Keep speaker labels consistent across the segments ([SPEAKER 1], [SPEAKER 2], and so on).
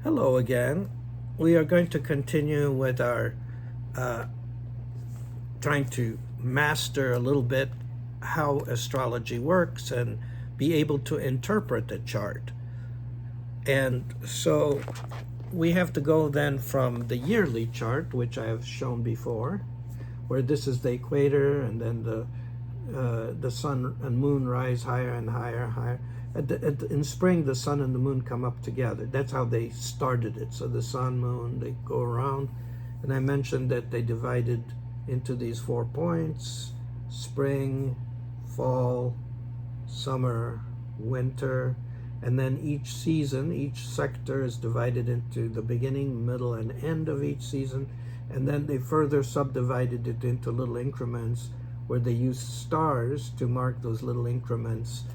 [SPEAKER 1] Hello again. We are going to continue with our uh, trying to master a little bit how astrology works and be able to interpret a chart. And so we have to go then from the yearly chart, which I have shown before, where this is the equator, and then the sun and moon rise higher and higher, higher. In spring, the sun and the moon come up together. That's how they started it. So the sun, moon, they go around. And I mentioned that they divided into these 4 points: spring, fall, summer, winter. And then each season, each sector is divided into the beginning, middle, and end of each season. And then they further subdivided it into little increments where they use stars to mark those little increments,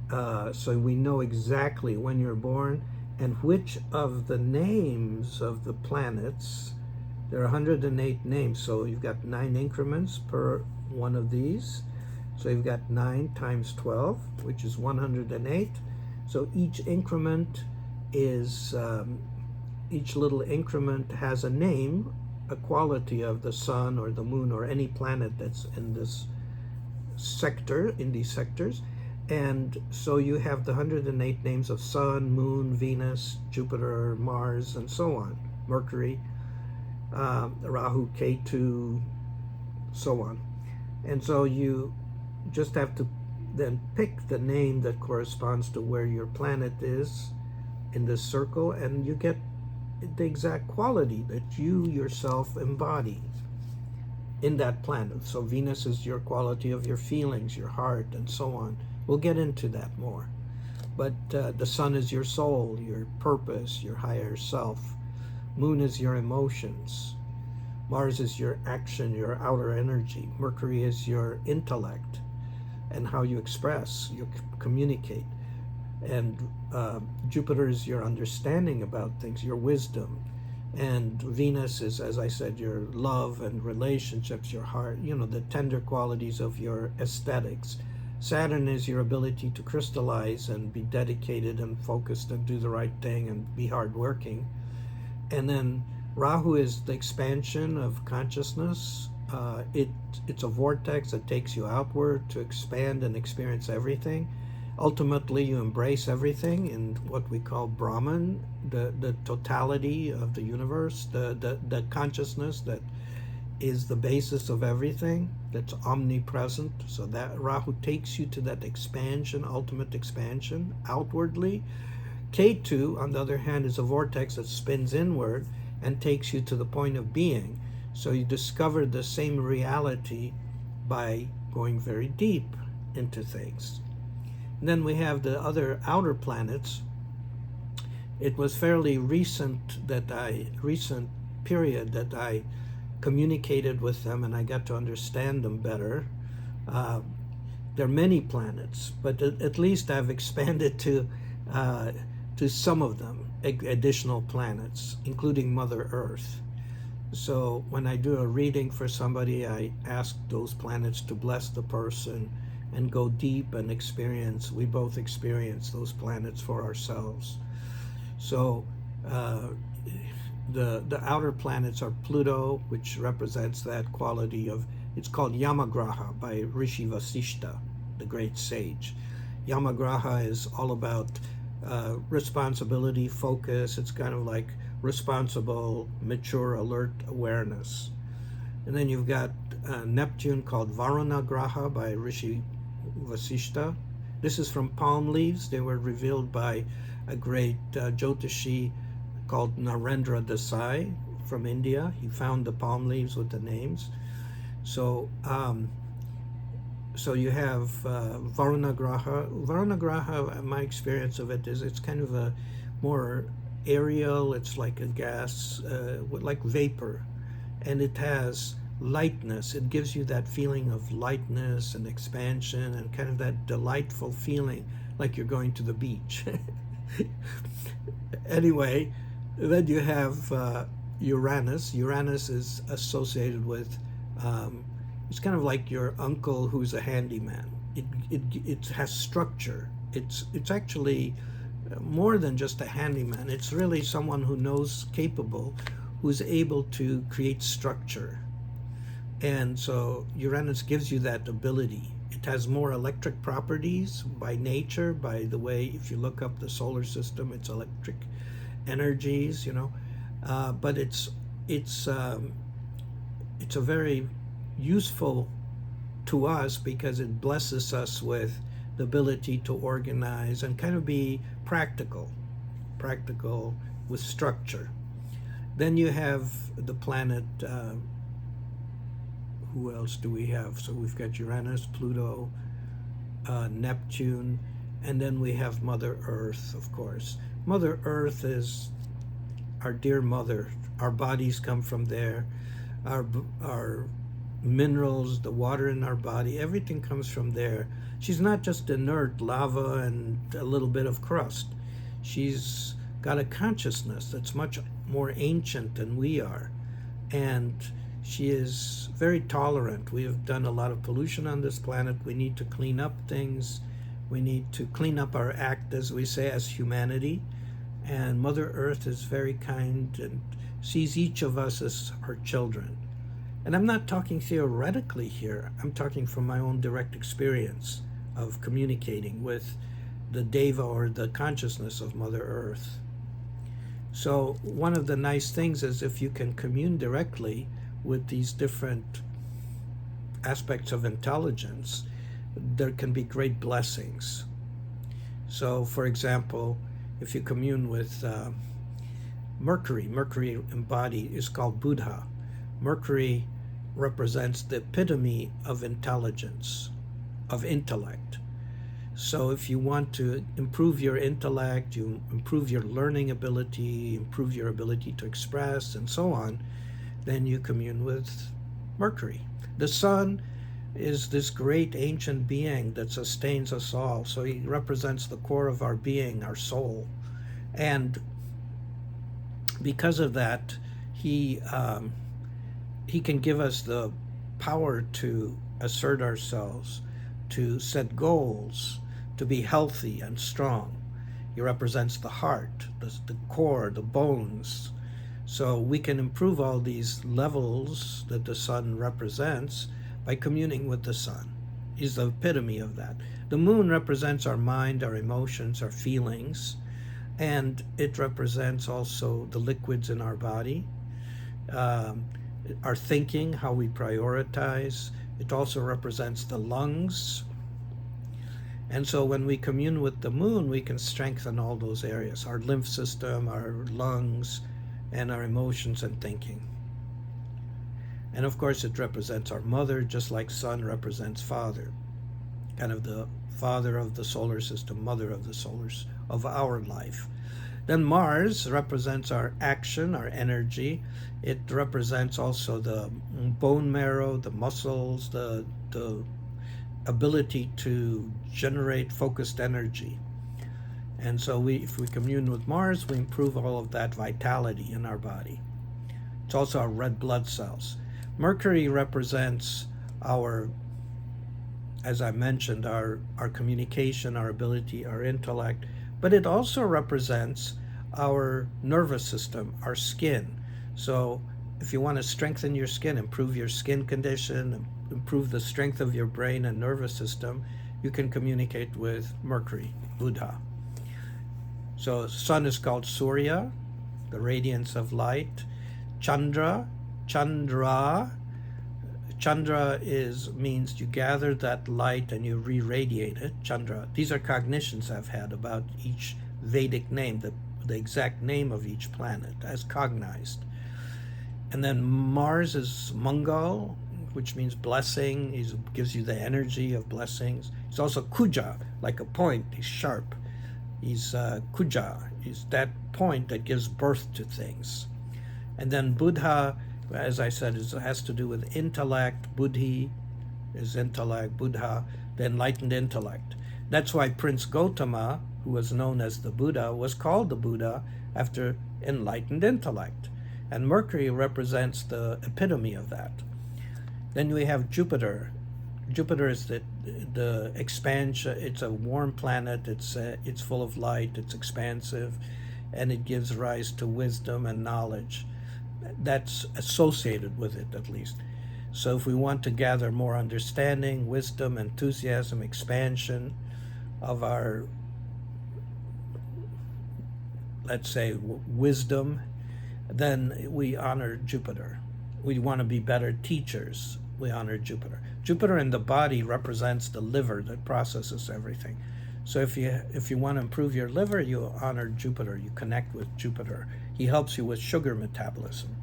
[SPEAKER 1] so we know exactly when you're born and which of the names of the planets. There are 108 names, so you've got 9 increments per one of these. So you've got 9 times 12, which is 108. So each increment is, each little increment has a name, a quality of the sun or the moon or any planet that's in this sector, in these sectors. And so you have the 108 names of sun, moon, Venus, Jupiter, Mars, and so on, Mercury, Rahu, Ketu, so on. And so you just have to then pick the name that corresponds to where your planet is in this circle, and you get the exact quality that you yourself embody in that planet. So Venus is your quality of your feelings, your heart, and so on. We'll get into that more. But the sun is your soul, your purpose, your higher self. Moon is your emotions. Mars is your action, your outer energy. Mercury is your intellect and how you express, you communicate. And Jupiter is your understanding about things, your wisdom. And Venus is, as I said, your love and relationships, your heart, the tender qualities of your aesthetics. Saturn is your ability to crystallize and be dedicated and focused and do the right thing and be hardworking. And then Rahu is the expansion of consciousness. It's a vortex that takes you outward to expand and experience everything. Ultimately, you embrace everything in what we call Brahman, the totality of the universe, the consciousness that is the basis of everything, that's omnipresent. So that Rahu takes you to that expansion, ultimate expansion, outwardly. Ketu, on the other hand, is a vortex that spins inward and takes you to the point of being. So you discover the same reality by going very deep into things. And then we have the other outer planets. It was fairly recent period that I communicated with them and I got to understand them better. There are many planets, but at least I've expanded to some of them, additional planets, including Mother Earth. So when I do a reading for somebody, I ask those planets to bless the person and go deep and experience. We both experience those planets for ourselves. So the outer planets are Pluto, which represents that quality of, it's called Yamagraha by Rishi Vasishta, the great sage. Yamagraha is all about responsibility, focus. It's kind of like responsible, mature, alert awareness. And then you've got Neptune, called Varuna Graha by Rishi Vasishta. This is from palm leaves. They were revealed by a great Jyotishi called Narendra Desai from India. He found the palm leaves with the names. So so you have Varuna Graha. Varuna Graha, my experience of it is it's kind of a more aerial. It's like a gas, like vapor, and it has lightness. It gives you that feeling of lightness and expansion and kind of that delightful feeling like you're going to the beach. Anyway, then you have Uranus. Uranus is associated with, it's kind of like your uncle who's a handyman. It has structure. It's actually more than just a handyman. It's really someone who knows, capable, who's able to create structure. And so Uranus gives you that ability. It has more electric properties by nature, by the way, if you look up the solar system, it's electric energies, you know. But it's a very useful to us because it blesses us with the ability to organize and kind of be practical with structure. Then you have the planet, who else do we have? So we've got Uranus, Pluto, Neptune, and then we have Mother Earth, of course. Mother Earth is our dear mother. Our bodies come from there. Our minerals, the water in our body, everything comes from there. She's not just inert lava and a little bit of crust. She's got a consciousness that's much more ancient than we are. And she is very tolerant. We have done a lot of pollution on this planet. We need to clean up things. We need to clean up our act, as we say, as humanity. And Mother Earth is very kind and sees each of us as her children. And I'm not talking theoretically here. I'm talking from my own direct experience of communicating with the Deva, or the consciousness of Mother Earth. So one of the nice things is if you can commune directly with these different aspects of intelligence, there can be great blessings. So, for example, if you commune with Mercury embodied is called Buddha. Mercury represents the epitome of intelligence, of intellect. So if you want to improve your intellect, you improve your learning ability, improve your ability to express, and so on, then you commune with Mercury. The sun is this great ancient being that sustains us all. So he represents the core of our being, our soul. And because of that, he can give us the power to assert ourselves, to set goals, to be healthy and strong. He represents the heart, the core, the bones. So we can improve all these levels that the sun represents by communing with the sun. He's the epitome of that. The moon represents our mind, our emotions, our feelings, and it represents also the liquids in our body, our thinking, how we prioritize. It also represents the lungs. And so when we commune with the moon, we can strengthen all those areas, our lymph system, our lungs, and our emotions and thinking. And of course, it represents our mother, just like sun represents father, kind of the father of the solar system, mother of of our life. Then Mars represents our action, our energy. It represents also the bone marrow, the muscles, the ability to generate focused energy. And so if we commune with Mars, we improve all of that vitality in our body. It's also our red blood cells. Mercury represents our, as I mentioned, our communication, our ability, our intellect, but it also represents our nervous system, our skin. So if you want to strengthen your skin, improve your skin condition, improve the strength of your brain and nervous system, you can communicate with Mercury, Buddha. So sun is called Surya, the radiance of light. Chandra means you gather that light and you re-radiate it. Chandra. These are cognitions I've had about each Vedic name, the exact name of each planet as cognized. And then Mars is Mangal, which means blessing. He gives you the energy of blessings. He's also Kuja, like a point. He's sharp. He's Kuja. He's that point that gives birth to things. And then Buddha, as I said, has to do with intellect. Buddhi is intellect. Buddha, the enlightened intellect. That's why Prince Gautama, who was known as the Buddha, was called the Buddha after enlightened intellect. And Mercury represents the epitome of that. Then we have Jupiter. Jupiter is the expansion. It's a warm planet. It's full of light. It's expansive, and it gives rise to wisdom and knowledge. That's associated with it, at least. So if we want to gather more understanding, wisdom, enthusiasm, expansion of our, let's say, wisdom, then we honor Jupiter. We want to be better teachers. We honor Jupiter. Jupiter in the body represents the liver that processes everything. So if you want to improve your liver, you honor Jupiter. You connect with Jupiter. He helps you with sugar metabolism.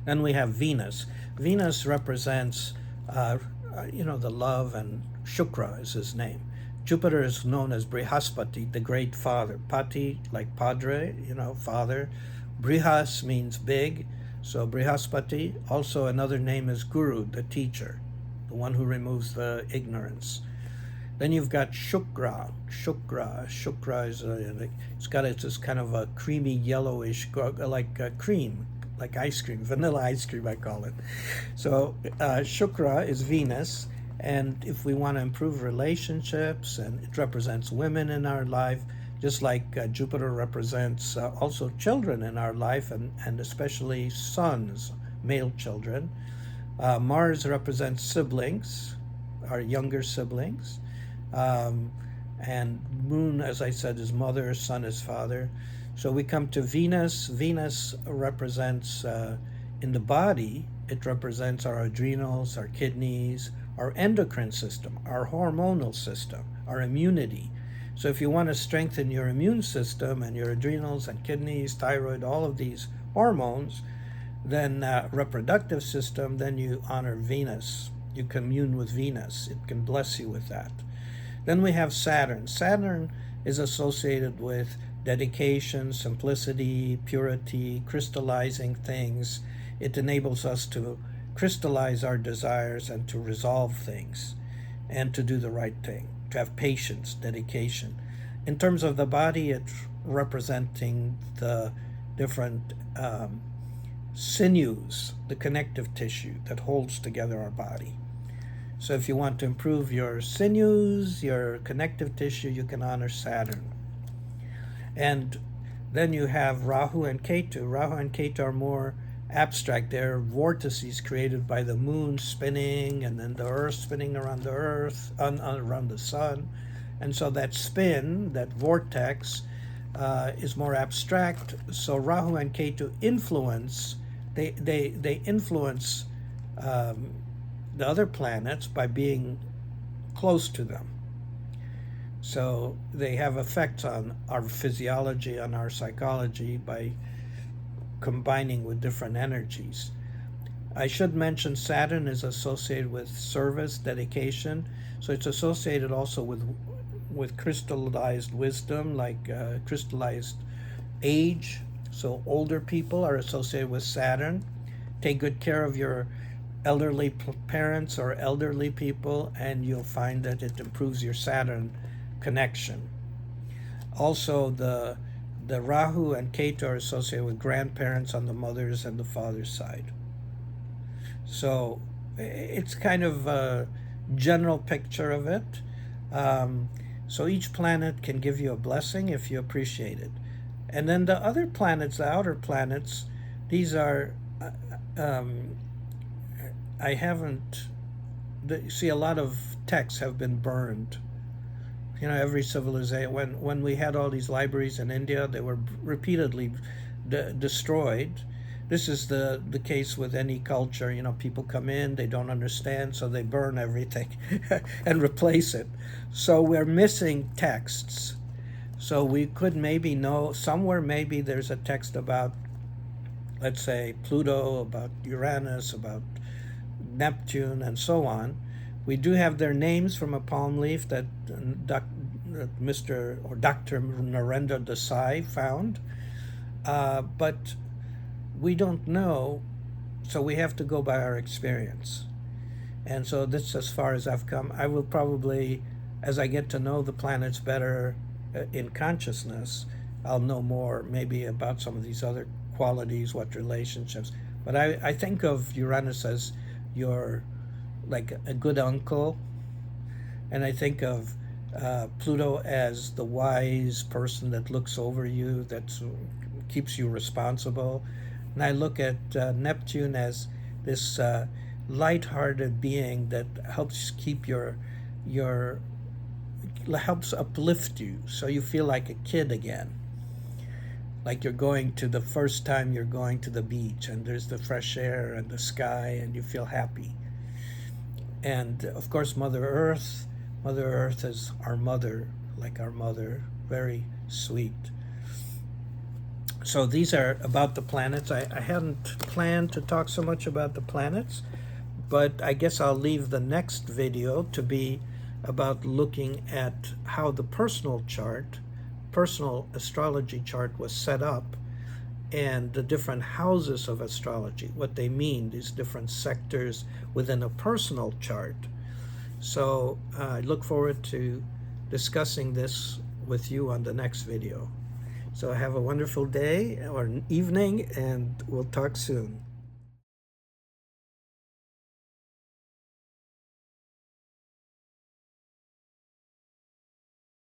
[SPEAKER 1] Then we have Venus. Venus represents, the love, and Shukra is his name. Jupiter is known as Brihaspati, the great father. Pati, like padre, father. Brihas means big. So Brihaspati, also another name is Guru, the teacher, the one who removes the ignorance. Then you've got Shukra. Shukra is it's this kind of a creamy yellowish, like cream, like ice cream, vanilla ice cream I call it. So Shukra is Venus, and if we want to improve relationships, and it represents women in our life, just like Jupiter represents also children in our life, and especially sons, male children. Mars represents siblings, our younger siblings. And Moon, as I said, is mother, Sun is father. So we come to Venus. Venus represents, in the body, it represents our adrenals, our kidneys, our endocrine system, our hormonal system, our immunity. So if you want to strengthen your immune system and your adrenals and kidneys, thyroid, all of these hormones, then reproductive system, then you honor Venus. You commune with Venus. It can bless you with that. Then we have Saturn. Saturn is associated with dedication, simplicity, purity, crystallizing things. It enables us to crystallize our desires and to resolve things and to do the right thing, to have patience, dedication. In terms of the body, it's representing the different sinews, the connective tissue that holds together our body. So if you want to improve your sinews, your connective tissue, you can honor Saturn. And then you have Rahu and Ketu. Rahu and Ketu are more abstract. They're vortices created by the moon spinning, and then the earth spinning around the earth, around the sun. And so that spin, that vortex, is more abstract. So Rahu and Ketu influence, they influence the other planets by being close to them. So they have effects on our physiology, on our psychology, by combining with different energies. I should mention Saturn is associated with service, dedication. So it's associated also with crystallized wisdom, like crystallized age. So older people are associated with Saturn. Take good care of your elderly parents or elderly people, and you'll find that it improves your Saturn connection. Also, the Rahu and Ketu are associated with grandparents on the mother's and the father's side. So it's kind of a general picture of it. So each planet can give you a blessing if you appreciate it. And then the other planets, the outer planets, these are, I haven't, see, a lot of texts have been burned. Every civilization, when we had all these libraries in India, they were repeatedly destroyed. This is the case with any culture. People come in, they don't understand, so they burn everything and replace it. So we're missing texts. So we could maybe know, somewhere maybe there's a text about, let's say, Pluto, about Uranus, about Neptune, and so on. We do have their names from a palm leaf that Mr. or Dr. Narendra Desai found, but we don't know, so we have to go by our experience. And so this is as far as I've come. I will probably, as I get to know the planets better in consciousness, I'll know more maybe about some of these other qualities, what relationships. But I think of Uranus as your like a good uncle, and I think of Pluto as the wise person that looks over you, that keeps you responsible. And I look at Neptune as this light-hearted being that helps keep your helps uplift you, so you feel like a kid again, like you're going to the first time you're going to the beach, and there's the fresh air and the sky, and you feel happy. And of course, Mother Earth is our mother, like our mother, very sweet. So these are about the planets. I hadn't planned to talk so much about the planets, but I guess I'll leave the next video to be about looking at how the personal astrology chart was set up, and the different houses of astrology, what they mean, these different sectors within a personal chart. So I look forward to discussing this with you on the next video. So have a wonderful day or evening, and we'll talk soon.